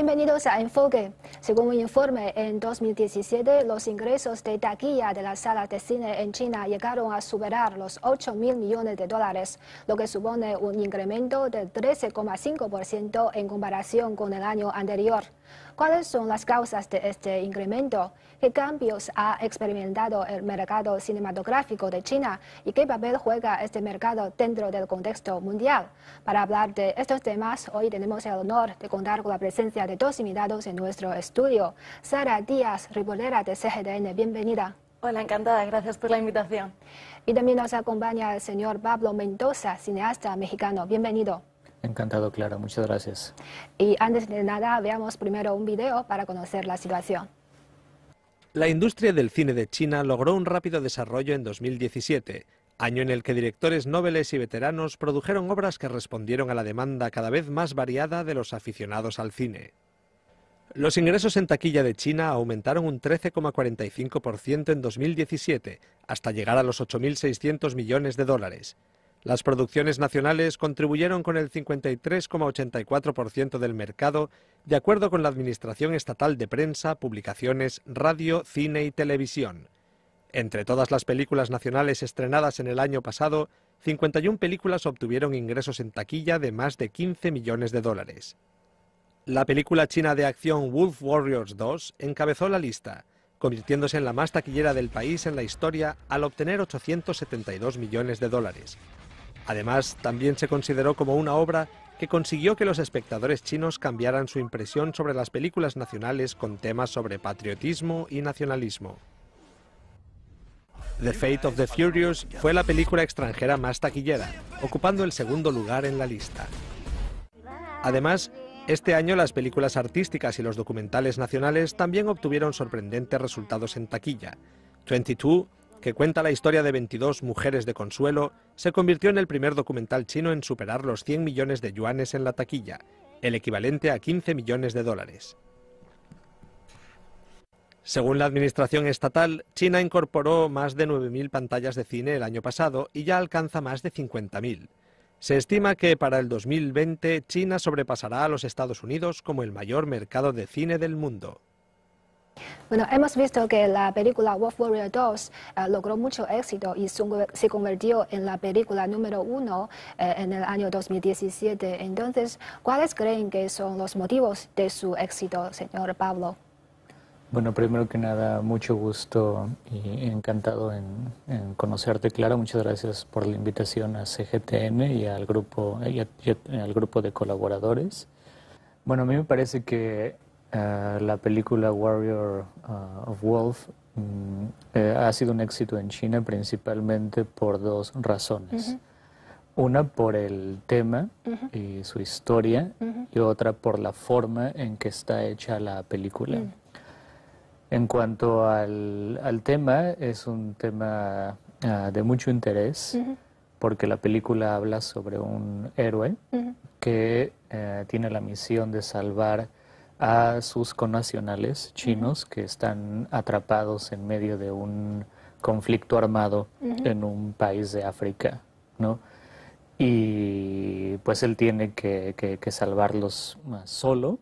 Bienvenidos a Enfoque. Según un informe, en 2017 los ingresos de taquilla de las salas de cine en China llegaron a superar los 8.000 millones de dólares, lo que supone un incremento del 13,5% en comparación con el año anterior. ¿Cuáles son las causas de este incremento? ¿Qué cambios ha experimentado el mercado cinematográfico de China y qué papel juega este mercado dentro del contexto mundial? Para hablar de estos temas, hoy tenemos el honor de contar con la presencia de dos invitados en nuestro estudio. Sara Díaz, reportera de CGTN, bienvenida. Hola, encantada, gracias por la invitación. Y también nos acompaña el señor Pablo Mendoza, cineasta mexicano, bienvenido. Encantado, Clara, muchas gracias. Y antes de nada, veamos primero un video para conocer la situación. La industria del cine de China logró un rápido desarrollo en 2017, año en el que directores nobles y veteranos produjeron obras que respondieron a la demanda cada vez más variada de los aficionados al cine. Los ingresos en taquilla de China aumentaron un 13,45% en 2017, hasta llegar a los 8.600 millones de dólares. Las producciones nacionales contribuyeron con el 53,84% del mercado, de acuerdo con la Administración Estatal de Prensa, Publicaciones, Radio, Cine y Televisión. Entre todas las películas nacionales estrenadas en el año pasado, 51 películas obtuvieron ingresos en taquilla de más de 15 millones de dólares. La película china de acción Wolf Warriors 2 encabezó la lista, convirtiéndose en la más taquillera del país en la historia al obtener 872 millones de dólares. Además, también se consideró como una obra que consiguió que los espectadores chinos cambiaran su impresión sobre las películas nacionales con temas sobre patriotismo y nacionalismo. The Fate of the Furious fue la película extranjera más taquillera, ocupando el segundo lugar en la lista. Además, este año las películas artísticas y los documentales nacionales también obtuvieron sorprendentes resultados en taquilla. 22, que cuenta la historia de 22 mujeres de consuelo, se convirtió en el primer documental chino en superar los 100 millones de yuanes en la taquilla, el equivalente a 15 millones de dólares. Según la administración estatal, China incorporó más de 9.000 pantallas de cine el año pasado y ya alcanza más de 50.000. Se estima que para el 2020 China sobrepasará a los Estados Unidos como el mayor mercado de cine del mundo. Bueno, hemos visto que la película Wolf Warrior 2 logró mucho éxito y se convirtió en la película número 1 en el año 2017. Entonces, ¿cuáles creen que son los motivos de su éxito, señor Pablo? Bueno, primero que nada, mucho gusto y encantado en conocerte, Clara. Muchas gracias por la invitación a CGTN y al grupo de colaboradores. Bueno, a mí me parece que la película Warrior of Wolf ha sido un éxito en China principalmente por dos razones. Una por el tema y su historia y otra por la forma en que está hecha la película. En cuanto al tema, es un tema de mucho interés porque la película habla sobre un héroe que tiene la misión de salvar a sus connacionales chinos que están atrapados en medio de un conflicto armado en un país de África, ¿no? Y pues él tiene que salvarlos solo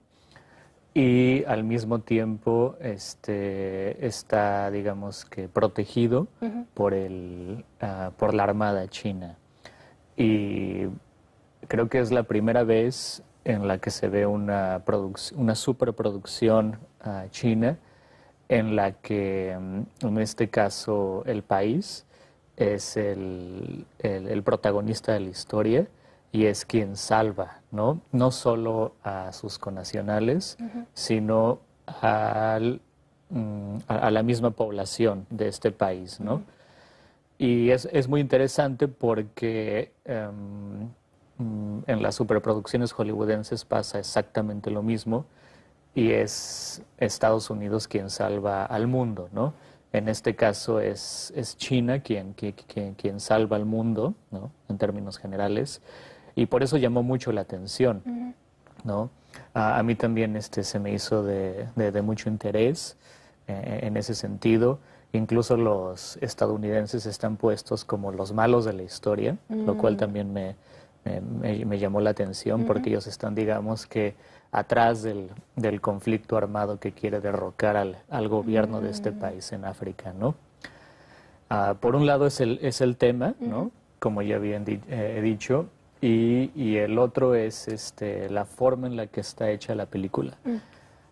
y al mismo tiempo está, digamos que, protegido por la Armada China. Y creo que es la primera vez en la que se ve una superproducción china, en la que, en este caso, el país es el protagonista de la historia y es quien salva, ¿no? No solo a sus connacionales, sino a la misma población de este país, ¿no? Y es muy interesante porque en las superproducciones hollywoodenses pasa exactamente lo mismo y es Estados Unidos quien salva al mundo, ¿no? En este caso es China quien salva al mundo, ¿no? En términos generales, y por eso llamó mucho la atención, ¿no? A mí también se me hizo de mucho interés en ese sentido. Incluso los estadounidenses están puestos como los malos de la historia, lo cual también me llamó la atención porque ellos están, digamos que, atrás del conflicto armado que quiere derrocar al gobierno de este país en África, ¿no? Por un lado es el tema, ¿no? Como ya habían dicho, y el otro es la forma en la que está hecha la película.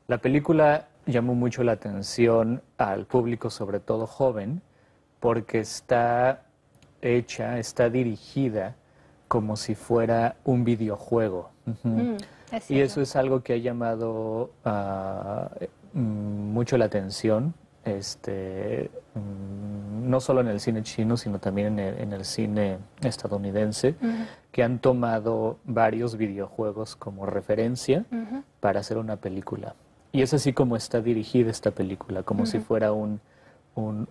La película llamó mucho la atención al público, sobre todo joven, porque está hecha, está dirigida como si fuera un videojuego. Y eso es algo que ha llamado mucho la atención, no solo en el cine chino, sino también en el cine estadounidense, que han tomado varios videojuegos como referencia para hacer una película. Y es así como está dirigida esta película, como si fuera un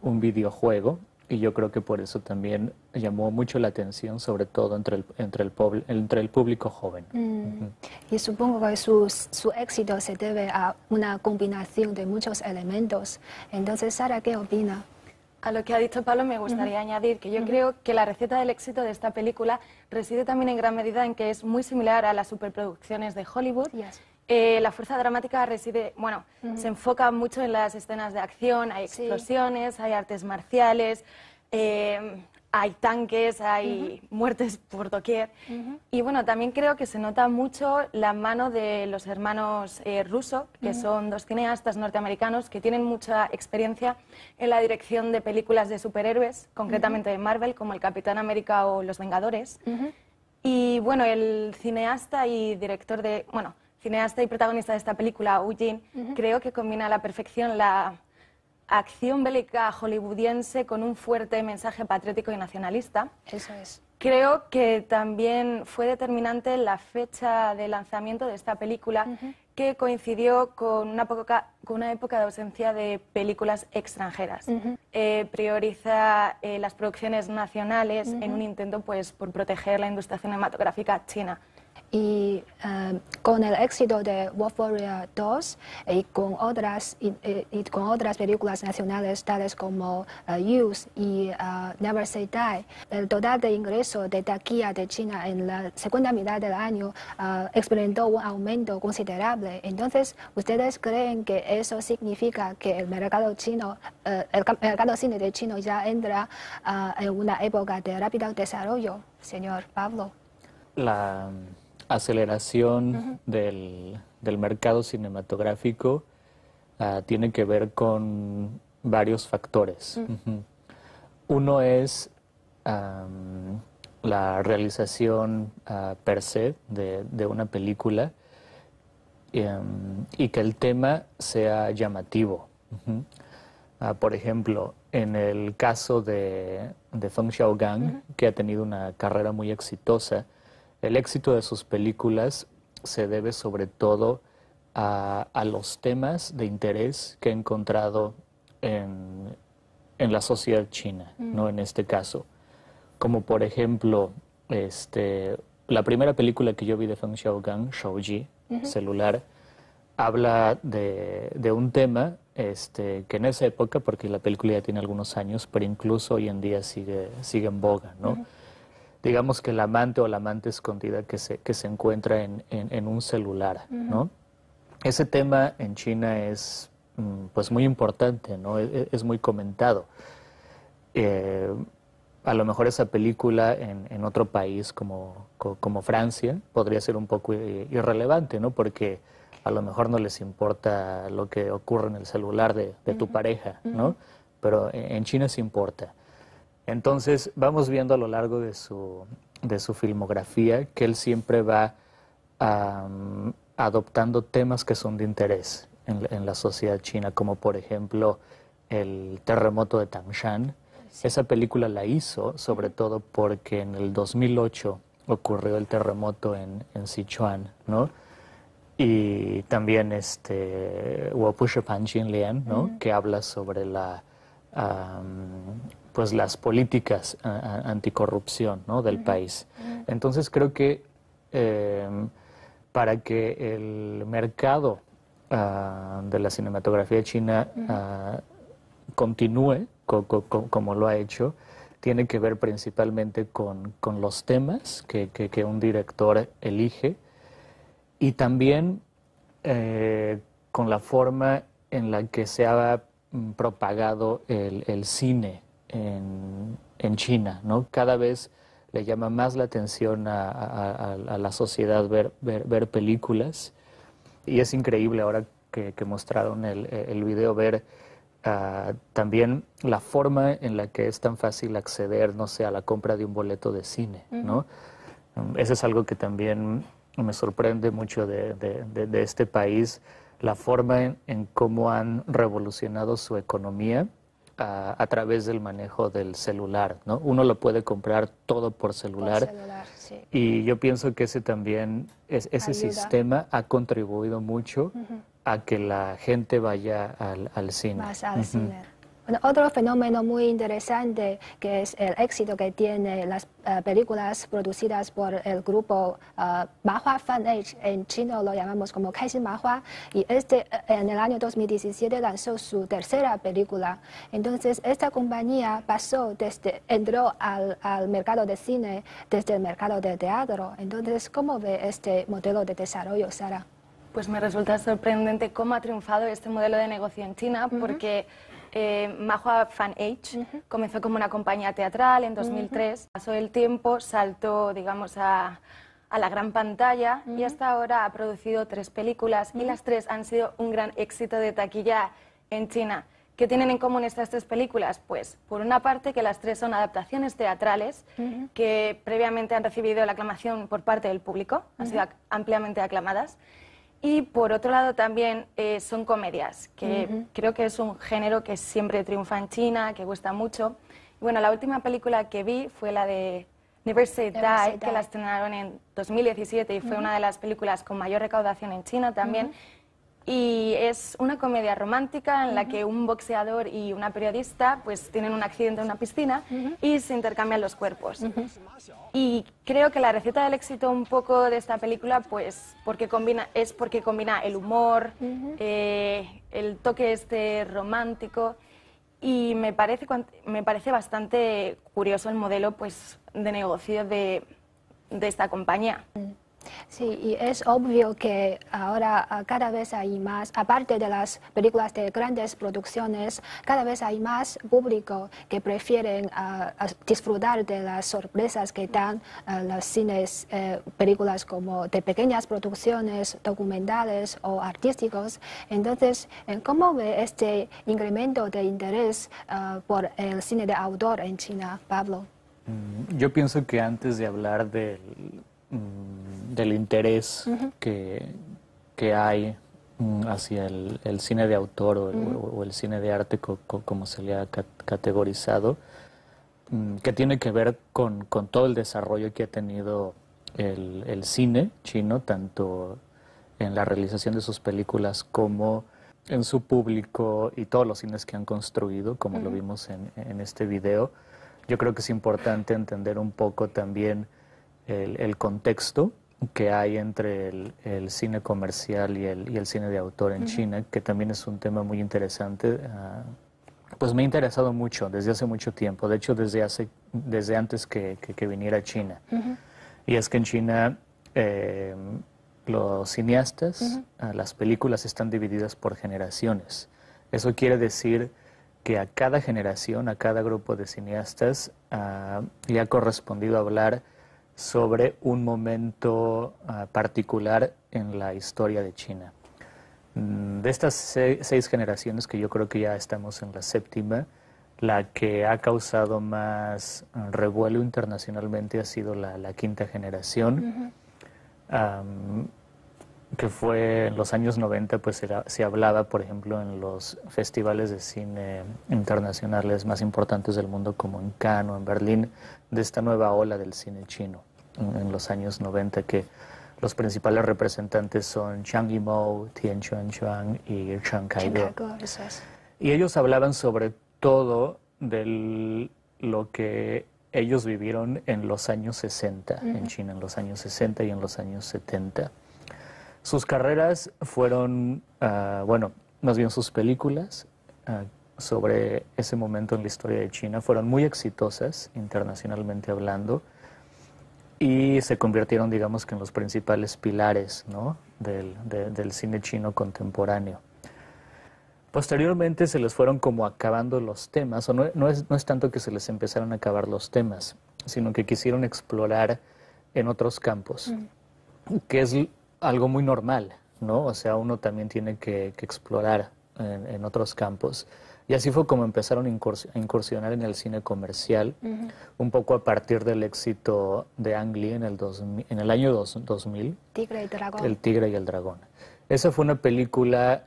videojuego. Y yo creo que por eso también llamó mucho la atención, sobre todo entre el público joven. Y supongo que su éxito se debe a una combinación de muchos elementos. Entonces, Sara, ¿qué opina? A lo que ha dicho Pablo me gustaría añadir que yo creo que la receta del éxito de esta película reside también en gran medida en que es muy similar a las superproducciones de Hollywood. La fuerza dramática reside, se enfoca mucho en las escenas de acción, hay explosiones, hay artes marciales, hay tanques, hay muertes por doquier. Y bueno, también creo que se nota mucho la mano de los hermanos Russo, que son dos cineastas norteamericanos que tienen mucha experiencia en la dirección de películas de superhéroes, concretamente de Marvel, como El Capitán América o Los Vengadores. Y bueno, el cineasta y director de... cineasta y protagonista de esta película, Wu Jin, creo que combina a la perfección la acción bélica hollywoodiense con un fuerte mensaje patriótico y nacionalista. Eso es. Creo que también fue determinante la fecha de lanzamiento de esta película, que coincidió con una época de ausencia de películas extranjeras. Prioriza las producciones nacionales en un intento por proteger la industria cinematográfica china. Y con el éxito de Wolf Warrior 2 y con otras películas nacionales tales como Youth y Never Say Die, el total de ingresos de taquilla de China en la segunda mitad del año experimentó un aumento considerable. Entonces, ¿ustedes creen que eso significa que el mercado chino, el mercado cine de China ya entra en una época de rápido desarrollo, señor Pablo? La aceleración del mercado cinematográfico tiene que ver con varios factores. Uno es la realización per se de una película y que el tema sea llamativo. Por ejemplo, en el caso de Feng Xiaogang, que ha tenido una carrera muy exitosa, el éxito de sus películas se debe sobre todo a los temas de interés que ha encontrado en la sociedad china, ¿no? En este caso. Como por ejemplo, la primera película que yo vi de Feng Xiaogang, Shouji, Celular, habla de un tema que en esa época, porque la película ya tiene algunos años, pero incluso hoy en día sigue en boga, ¿no? Digamos que el amante o la amante escondida que se encuentra en un celular, ¿no? Ese tema en China es pues muy importante, ¿no? Es muy comentado. A lo mejor esa película en otro país como Francia podría ser un poco irrelevante, ¿no? Porque a lo mejor no les importa lo que ocurre en el celular de tu pareja, ¿no? Pero en China sí importa. Entonces vamos viendo a lo largo de su filmografía que él siempre va adoptando temas que son de interés en la sociedad china, como por ejemplo el terremoto de Tangshan. Esa película la hizo sobre todo porque en el 2008 ocurrió el terremoto en Sichuan, ¿no? Y también Wopushe Panjin Lian, ¿no? Que habla sobre pues las políticas anticorrupción, ¿no? Del país. Entonces creo que para que el mercado de la cinematografía china continúe como lo ha hecho, tiene que ver principalmente con los temas que un director elige y también con la forma en la que se ha propagado el cine en China, ¿no? Cada vez le llama más la atención a la sociedad ver películas y es increíble ahora que mostraron el video ver también la forma en la que es tan fácil acceder, no sé, a la compra de un boleto de cine, ¿no? Eso es algo que también me sorprende mucho de este país, la forma en cómo han revolucionado su economía a través del manejo del celular, ¿no? Uno lo puede comprar todo por celular, Sí. Y yo pienso que ese también, ese sistema ha contribuido mucho a que la gente vaya al cine. Más al cine. Bueno, otro fenómeno muy interesante que es el éxito que tienen las películas producidas por el grupo Mahua Fan Age, en chino lo llamamos como Kaixin Mahua, y en el año 2017 lanzó su tercera película. Entonces esta compañía entró al mercado de cine desde el mercado de teatro. Entonces, ¿cómo ve este modelo de desarrollo, Sara? Pues me resulta sorprendente cómo ha triunfado este modelo de negocio en China, porque Mahua Fan Age comenzó como una compañía teatral en 2003, pasó el tiempo, saltó, digamos, a la gran pantalla y hasta ahora ha producido 3 películas y las 3 han sido un gran éxito de taquilla en China. ¿Qué tienen en común estas 3 películas? Pues, por una parte, que las 3 son adaptaciones teatrales que previamente han recibido la aclamación por parte del público, han sido ampliamente aclamadas. Y por otro lado también son comedias, que creo que es un género que siempre triunfa en China, que gusta mucho. Y bueno, la última película que vi fue la de Never Say Die, que la estrenaron en 2017 y fue una de las películas con mayor recaudación en China también. Y es una comedia romántica en la que un boxeador y una periodista pues tienen un accidente en una piscina y se intercambian los cuerpos. Y creo que la receta del éxito un poco de esta película pues porque combina el humor, el toque romántico y me parece bastante curioso el modelo pues de negocio de esta compañía. Sí, y es obvio que ahora cada vez hay más, aparte de las películas de grandes producciones, cada vez hay más público que prefieren disfrutar de las sorpresas que dan los cines, películas como de pequeñas producciones, documentales o artísticos. Entonces, ¿cómo ve este incremento de interés por el cine de autor en China, Pablo? Yo pienso que antes de hablar del interés que hay hacia el cine de autor o el cine de arte como se le ha categorizado, que tiene que ver con todo el desarrollo que ha tenido el cine chino, tanto en la realización de sus películas como en su público y todos los cines que han construido, como lo vimos en este video. Yo creo que es importante entender un poco también el contexto que hay entre el cine comercial y el cine de autor en China, que también es un tema muy interesante. Pues me ha interesado mucho desde hace mucho tiempo, de hecho desde antes que viniera a China. Y es que en China los cineastas, las películas están divididas por generaciones. Eso quiere decir que a cada generación, a cada grupo de cineastas, le ha correspondido hablar sobre un momento particular en la historia de China. De estas 6 generaciones, que yo creo que ya estamos en la 7ª, la que ha causado más revuelo internacionalmente ha sido la 5ª generación, que fue en los años 90, pues se hablaba, por ejemplo, en los festivales de cine internacionales más importantes del mundo, como en Cannes o en Berlín, de esta nueva ola del cine chino en los años 90, que los principales representantes son Zhang Yimou, Tian Xuanquan y Chen Kaige. Y ellos hablaban sobre todo de lo que ellos vivieron en los años 60 en China, en los años 60 y en los años 70. Sus carreras fueron, bueno, más bien sus películas, sobre ese momento en la historia de China fueron muy exitosas, internacionalmente hablando, y se convirtieron, digamos, que en los principales pilares, ¿no?, del cine chino contemporáneo. Posteriormente se les fueron como acabando los temas, o no es tanto que se les empezaron a acabar los temas, sino que quisieron explorar en otros campos, que es algo muy normal, ¿no? O sea, uno también tiene que explorar en otros campos. Y así fue como empezaron a incursionar en el cine comercial, un poco a partir del éxito de Ang Lee en el año 2000, Tigre y Dragón. El Tigre y el Dragón. Esa fue una película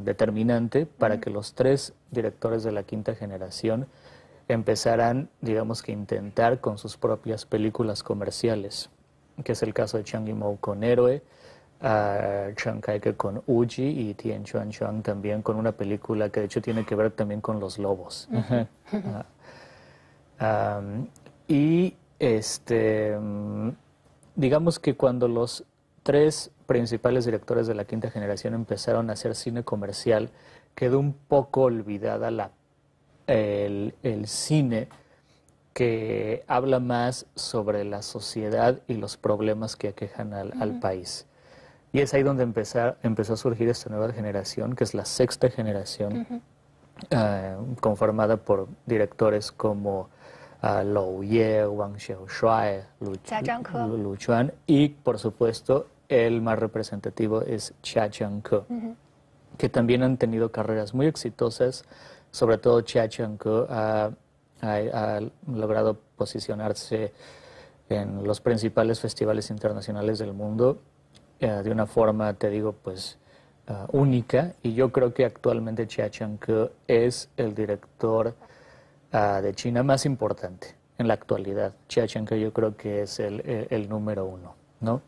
determinante para que los 3 directores de la quinta generación empezaran, digamos, que intentar con sus propias películas comerciales, que es el caso de Zhang Yimou con Héroe, Chiang Kai-shek con Uji y Tien Chuan-chuan también con una película que de hecho tiene que ver también con los lobos. Y digamos que cuando los 3 principales directores de la quinta generación empezaron a hacer cine comercial, quedó un poco olvidada el cine que habla más sobre la sociedad y los problemas que aquejan al país. Y es ahí donde empezó a surgir esta nueva generación, que es la sexta generación, conformada por directores como Lou Ye, Wang Xiaoshuai, Lu Chuan, y por supuesto el más representativo es Chia Chang-ke, que también han tenido carreras muy exitosas. Sobre todo Chia Chang-ke ha logrado posicionarse en los principales festivales internacionales del mundo de una forma, te digo, pues única, y yo creo que actualmente Chia Chang-ke es el director de China más importante en la actualidad. Chia Chang-ke yo creo que es el número 1, ¿no?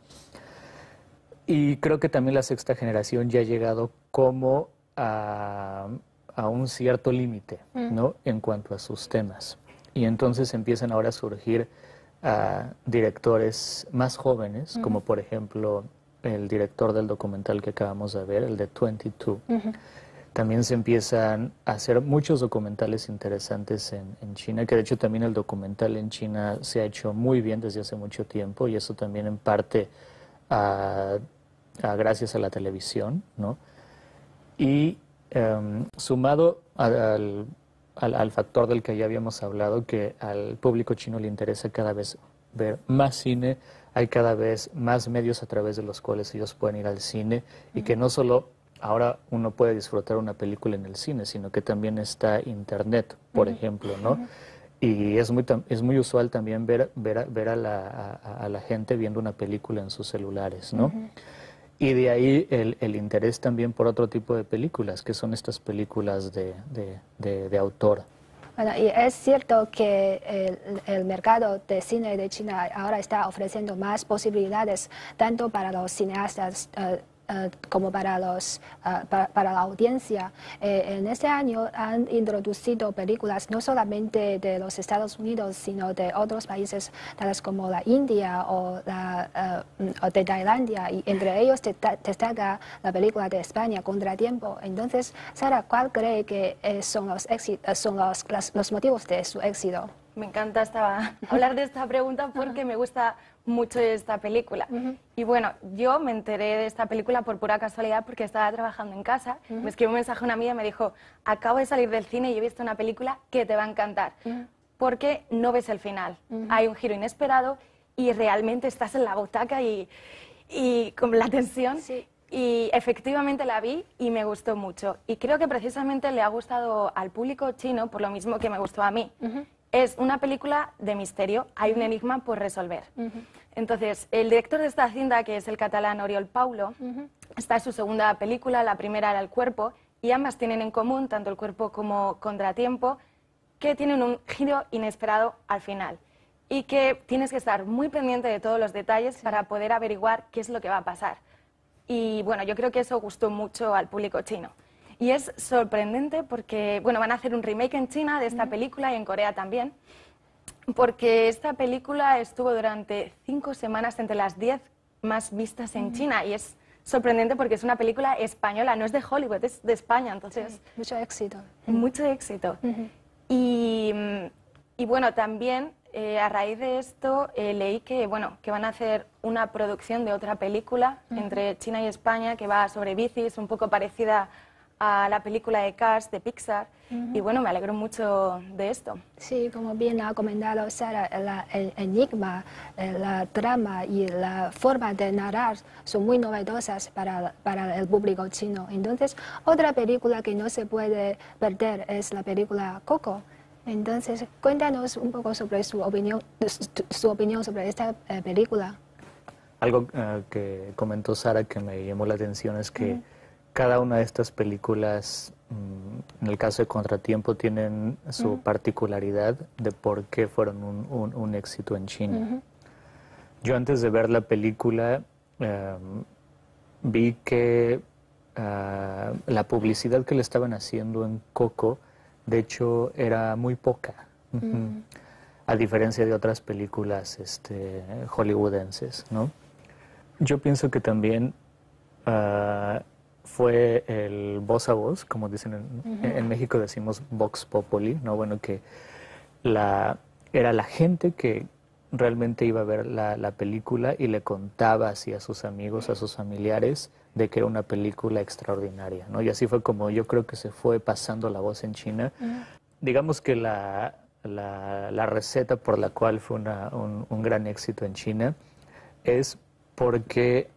Y creo que también la sexta generación ya ha llegado como a un cierto límite, ¿no?, en cuanto a sus temas. Y entonces empiezan ahora a surgir directores más jóvenes, como por ejemplo el director del documental que acabamos de ver, el de 22. También se empiezan a hacer muchos documentales interesantes en China, que de hecho también el documental en China se ha hecho muy bien desde hace mucho tiempo, y eso también en parte gracias a la televisión, ¿no? Y sumado al factor del que ya habíamos hablado, que al público chino le interesa cada vez ver más cine, hay cada vez más medios a través de los cuales ellos pueden ir al cine, y que no solo ahora uno puede disfrutar una película en el cine, sino que también está Internet, por ejemplo, ¿no? Y es muy usual también ver a la gente viendo una película en sus celulares, ¿no? Y de ahí el interés también por otro tipo de películas, que son estas películas de autor. Bueno, y es cierto que el mercado de cine de China ahora está ofreciendo más posibilidades, tanto para los cineastas como para la audiencia. En este año han introducido películas no solamente de los Estados Unidos, sino de otros países, tales como la India o de Tailandia, y entre ellos destaca la película de España, Contratiempo. Entonces, Sara, ¿cuál cree que son los motivos de su éxito? Me encanta hablar de esta pregunta porque me gusta mucho esta película. Y bueno, yo me enteré de esta película por pura casualidad porque estaba trabajando en casa. Me escribió un mensaje a una amiga y me dijo: acabo de salir del cine y he visto una película que te va a encantar, porque no ves el final. Hay un giro inesperado y realmente estás en la butaca y con la tensión. Sí. Y efectivamente la vi y me gustó mucho. Y creo que precisamente le ha gustado al público chino por lo mismo que me gustó a mí. Es una película de misterio, hay un enigma por resolver. Entonces, el director de esta cinta, que es el catalán Oriol Paulo, esta es su segunda película, la primera era El cuerpo, y ambas tienen en común, tanto El cuerpo como Contratiempo, que tienen un giro inesperado al final y que tienes que estar muy pendiente de todos los detalles para poder averiguar qué es lo que va a pasar. Y bueno, yo creo que eso gustó mucho al público chino. Y es sorprendente porque, bueno, van a hacer un remake en China de esta película y en Corea también, porque esta película estuvo durante 5 semanas entre las 10 más vistas en China, y es sorprendente porque es una película española, no es de Hollywood, es de España, entonces... Sí, mucho éxito. Mucho éxito. Y bueno, también a raíz de esto leí que, bueno, que van a hacer una producción de otra película entre China y España que va sobre bicis, un poco parecida a la película de Cars de Pixar. Y bueno, me alegro mucho de esto. Sí, como bien ha comentado Sara, el enigma, la trama y la forma de narrar son muy novedosas para el público chino. Entonces, otra película que no se puede perder es la película Coco. Entonces, cuéntanos un poco sobre su opinión sobre esta película. Algo que comentó Sara que me llamó la atención es que cada una de estas películas, en el caso de Contratiempo, tienen su particularidad de por qué fueron un éxito en China. Yo antes de ver la película vi que la publicidad que le estaban haciendo en Coco, de hecho, era muy poca, a diferencia de otras películas hollywoodenses, ¿no? Yo pienso que también fue el voz a voz, como dicen en México decimos vox populi, ¿no? Bueno, que era la gente que realmente iba a ver la película y le contaba así a sus amigos, a sus familiares, de que era una película extraordinaria, ¿no? Y así fue como yo creo que se fue pasando la voz en China. Digamos que la receta por la cual fue un gran éxito en China es porque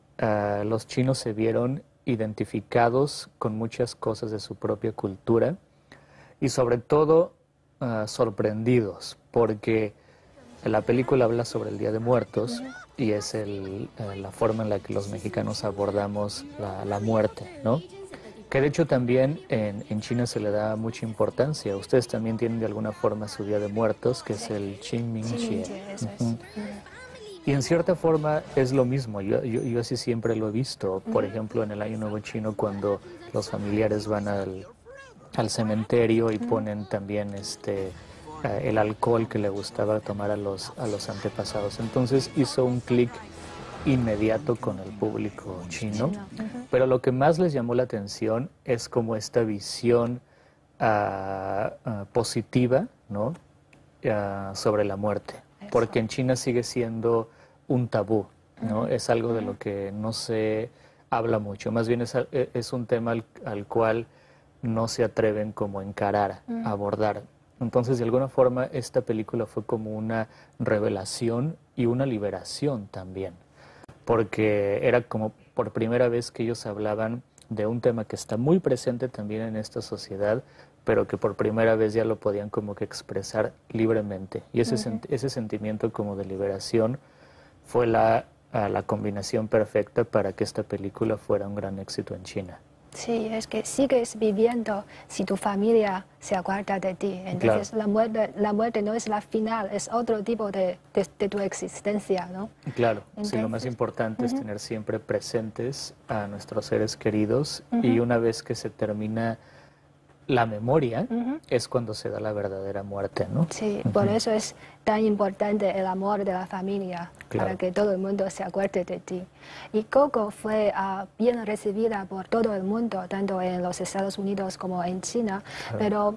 los chinos se vieron identificados con muchas cosas de su propia cultura y sobre todo sorprendidos, porque la película habla sobre el Día de Muertos y es la forma en la que los mexicanos abordamos la muerte, ¿no? Que de hecho también en China se le da mucha importancia. Ustedes también tienen de alguna forma su Día de Muertos, que es el Qingming-Xie. Y en cierta forma es lo mismo, yo así siempre lo he visto. Por ejemplo, en el Año Nuevo Chino, cuando los familiares van al cementerio y ponen también el alcohol que le gustaba tomar a los antepasados. Entonces hizo un clic inmediato con el público chino, pero lo que más les llamó la atención es como esta visión positiva, ¿no? Sobre la muerte, porque en China sigue siendo un tabú, ¿no? Es algo de lo que no se habla mucho, más bien es un tema al cual no se atreven como a encarar, a abordar. Entonces, de alguna forma, esta película fue como una revelación y una liberación también, porque era como por primera vez que ellos hablaban de un tema que está muy presente también en esta sociedad, pero que por primera vez ya lo podían como que expresar libremente. Y ese sentimiento como de liberación fue la combinación perfecta para que esta película fuera un gran éxito en China. Sí, es que sigues viviendo si tu familia se acuerda de ti. Entonces claro, la muerte no es la final, es otro tipo de tu existencia, ¿no? Claro, entonces, sí, lo más importante es tener siempre presentes a nuestros seres queridos y una vez que se termina la memoria es cuando se da la verdadera muerte, ¿no? Sí, por eso es tan importante el amor de la familia, para que todo el mundo se acuerde de ti. Y Coco fue bien recibida por todo el mundo, tanto en los Estados Unidos como en China, pero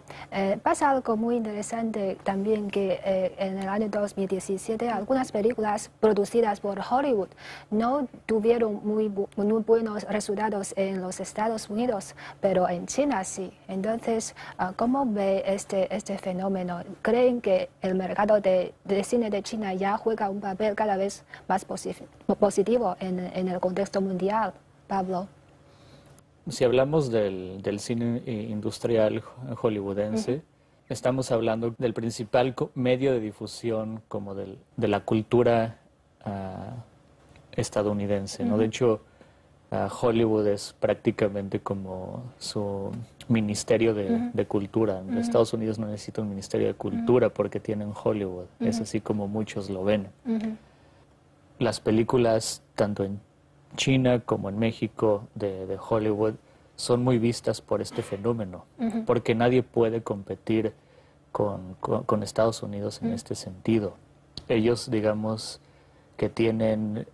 pasa algo muy interesante también, que en el año 2017 algunas películas producidas por Hollywood no tuvieron muy buenos resultados en los Estados Unidos, pero en China sí. Entonces, ¿cómo ve este fenómeno? ¿Creen que el mercado de cine de China ya juega un papel cada vez más positivo en el contexto mundial, Pablo? Si hablamos del cine industrial hollywoodense, estamos hablando del principal medio de difusión como de la cultura estadounidense, ¿no? De hecho, Hollywood es prácticamente como su ministerio de cultura. En Estados Unidos no necesita un ministerio de cultura porque tienen Hollywood. Es así como muchos lo ven. Las películas, tanto en China como en México, de Hollywood, son muy vistas por este fenómeno, porque nadie puede competir con Estados Unidos en este sentido. Ellos, digamos, que tienen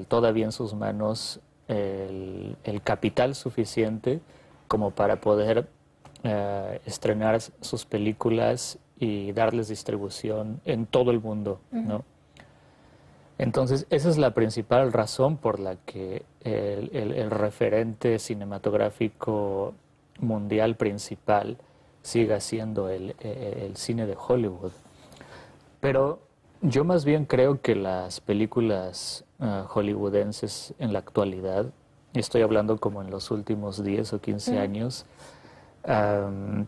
todavía en sus manos el capital suficiente como para poder estrenar sus películas y darles distribución en todo el mundo, ¿no? Entonces, esa es la principal razón por la que el referente cinematográfico mundial principal siga siendo el cine de Hollywood. Pero yo más bien creo que las películas hollywoodenses en la actualidad, estoy hablando como en los últimos 10 o 15 años, han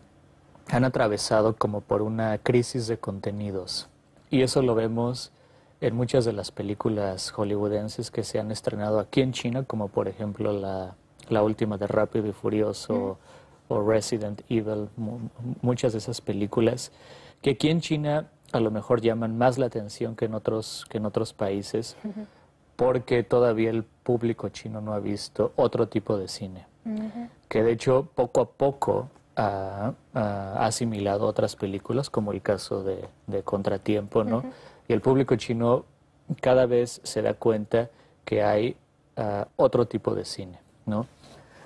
atravesado como por una crisis de contenidos. Y eso lo vemos en muchas de las películas hollywoodenses que se han estrenado aquí en China, como por ejemplo la última de Rápido y Furioso o Resident Evil, muchas de esas películas que aquí en China a lo mejor llaman más la atención que en otros países, porque todavía el público chino no ha visto otro tipo de cine, que de hecho poco a poco ha asimilado otras películas, como el caso de Contratiempo, ¿no? Y el público chino cada vez se da cuenta que hay otro tipo de cine, ¿no?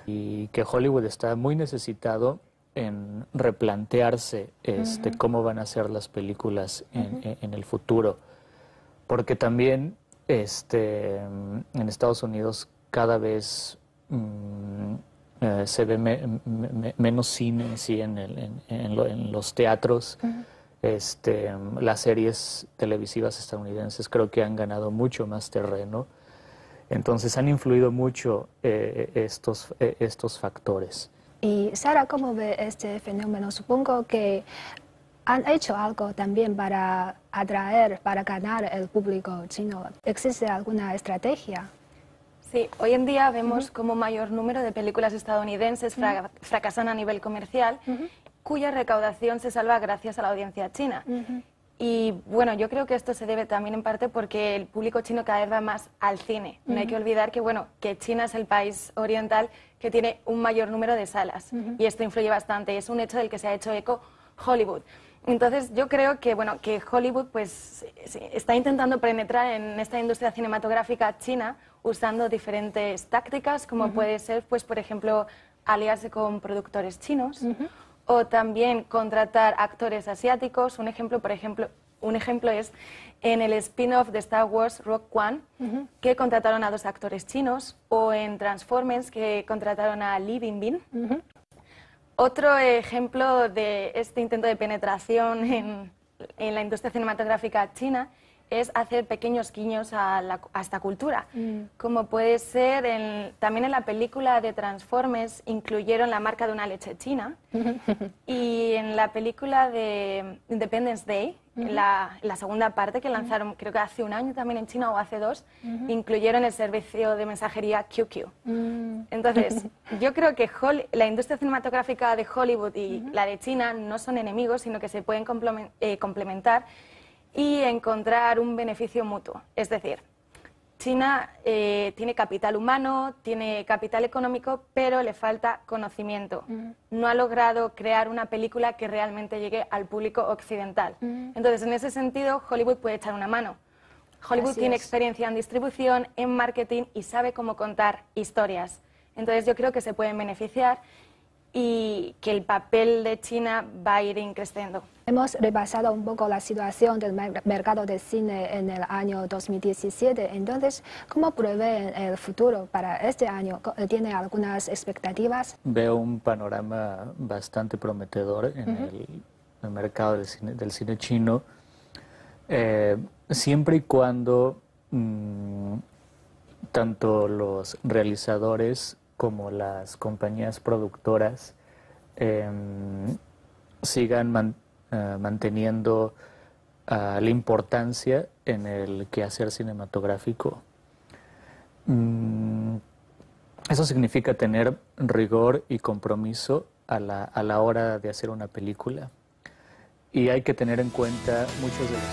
Y que Hollywood está muy necesitado en replantearse cómo van a ser las películas en el futuro. Porque también en Estados Unidos cada vez se ve menos cine en sí en los teatros. Las series televisivas estadounidenses creo que han ganado mucho más terreno. Entonces han influido mucho estos factores. Y Sara, ¿cómo ve este fenómeno? Supongo que han hecho algo también para atraer, para ganar el público chino. ¿Existe alguna estrategia? Sí, hoy en día vemos como mayor número de películas estadounidenses fracasan a nivel comercial, cuya recaudación se salva gracias a la audiencia china. Y bueno, yo creo que esto se debe también en parte porque el público chino cada vez va más al cine. No hay que olvidar que, bueno, que China es el país oriental que tiene un mayor número de salas y esto influye bastante. Es un hecho del que se ha hecho eco Hollywood. Entonces yo creo que, bueno, que Hollywood pues está intentando penetrar en esta industria cinematográfica china usando diferentes tácticas, como puede ser, pues por ejemplo, aliarse con productores chinos o también contratar actores asiáticos. Un ejemplo es en el spin-off de Star Wars Rogue One, que contrataron a 2 actores chinos, o en Transformers, que contrataron a Li Bingbing. Otro ejemplo de este intento de penetración en la industria cinematográfica china es hacer pequeños guiños a esta cultura. Como puede ser, también en la película de Transformers incluyeron la marca de una leche china y en la película de Independence Day, la segunda parte que lanzaron creo que hace un año también en China o hace 2, incluyeron el servicio de mensajería QQ. Entonces, yo creo que la industria cinematográfica de Hollywood y la de China no son enemigos, sino que se pueden complementar y encontrar un beneficio mutuo. Es decir, China tiene capital humano, tiene capital económico, pero le falta conocimiento. No ha logrado crear una película que realmente llegue al público occidental. Entonces, en ese sentido, Hollywood puede echar una mano. Hollywood tiene experiencia en distribución, en marketing y sabe cómo contar historias. Entonces, yo creo que se pueden beneficiar y que el papel de China va a ir creciendo. Hemos repasado un poco la situación del mercado de cine en el año 2017. Entonces, ¿cómo prevén el futuro para este año? ¿Tiene algunas expectativas? Veo un panorama bastante prometedor en el mercado del cine chino, siempre y cuando tanto los realizadores como las compañías productoras sigan manteniendo la importancia en el quehacer cinematográfico. Eso significa tener rigor y compromiso a la hora de hacer una película. Y hay que tener en cuenta muchos de los